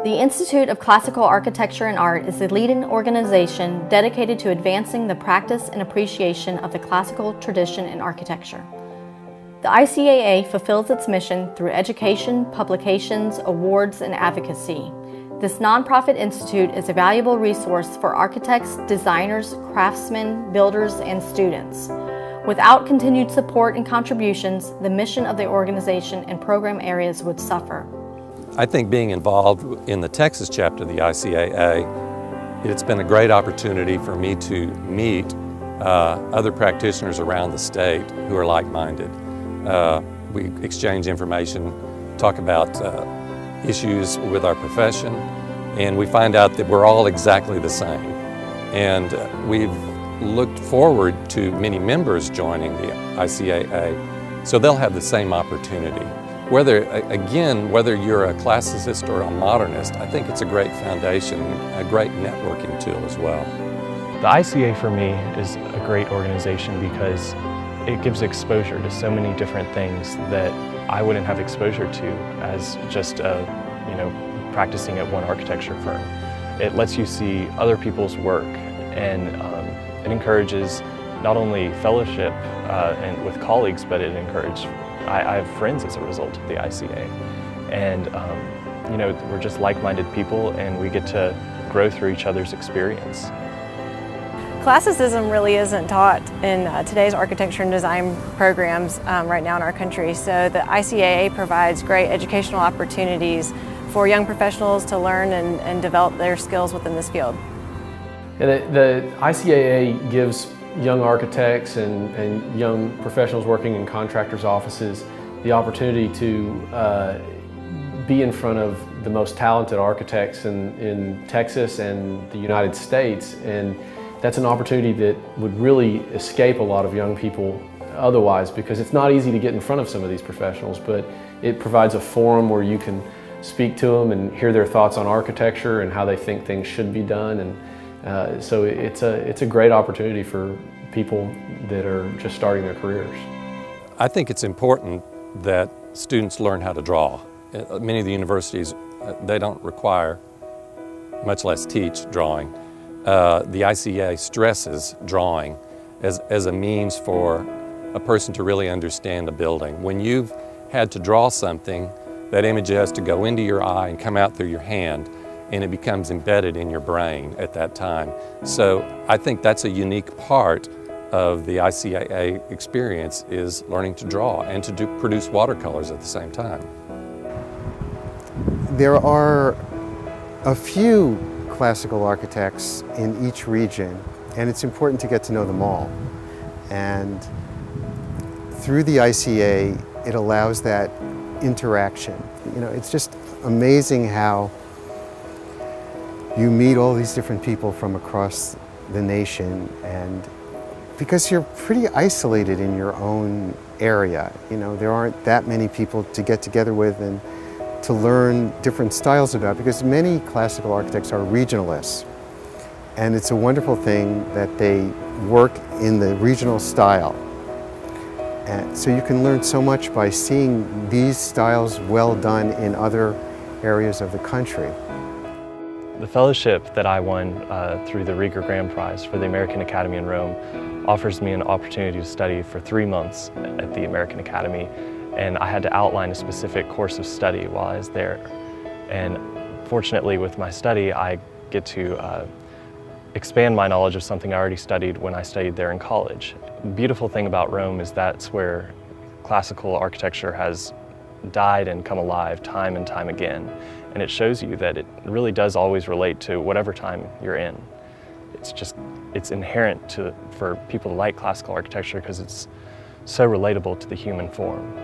The Institute of Classical Architecture and Art is the leading organization dedicated to advancing the practice and appreciation of the classical tradition in architecture. The ICAA fulfills its mission through education, publications, awards, and advocacy. This nonprofit institute is a valuable resource for architects, designers, craftsmen, builders, and students. Without continued support and contributions, the mission of the organization and program areas would suffer. I think being involved in the Texas chapter of the ICAA, it's been a great opportunity for me to meet other practitioners around the state who are like-minded. We exchange information, talk about issues with our profession, and we find out that we're all exactly the same. And we've looked forward to many members joining the ICAA, so they'll have the same opportunity. Whether you're a classicist or a modernist, I think it's a great foundation, a great networking tool as well. The ICAA for me is a great organization because it gives exposure to so many different things that I wouldn't have exposure to as just practicing at one architecture firm. It lets you see other people's work, and it encourages not only fellowship and with colleagues, but it encourages I have friends as a result of the ICAA, and we're just like-minded people, and we get to grow through each other's experience. Classicism really isn't taught in today's architecture and design programs right now in our country, so the ICAA provides great educational opportunities for young professionals to learn and develop their skills within this field. The ICAA gives young architects and young professionals working in contractors' offices the opportunity to be in front of the most talented architects in Texas and the United States, and that's an opportunity that would really escape a lot of young people otherwise, because it's not easy to get in front of some of these professionals, but it provides a forum where you can speak to them and hear their thoughts on architecture and how they think things should be done. And so it's a great opportunity for people that are just starting their careers. I think it's important that students learn how to draw. Many of the universities, they don't require, much less teach, drawing. The ICAA stresses drawing as a means for a person to really understand a building. When you've had to draw something, that image has to go into your eye and come out through your hand, and it becomes embedded in your brain at that time. So I think that's a unique part of the ICAA experience, is learning to draw and to produce watercolors at the same time. There are a few classical architects in each region, and it's important to get to know them all. And through the ICAA, it allows that interaction. It's just amazing how you meet all these different people from across the nation, and because you're pretty isolated in your own area. There aren't that many people to get together with and to learn different styles about, because many classical architects are regionalists. And it's a wonderful thing that they work in the regional style. And so you can learn so much by seeing these styles well done in other areas of the country. The fellowship that I won through the Rieger Grand Prize for the American Academy in Rome offers me an opportunity to study for 3 months at the American Academy, and I had to outline a specific course of study while I was there. And fortunately, with my study, I get to expand my knowledge of something I already studied when I studied there in college. The beautiful thing about Rome is that's where classical architecture has died and come alive time and time again. And it shows you that it really does always relate to whatever time you're in. It's inherent for people to like classical architecture because it's so relatable to the human form.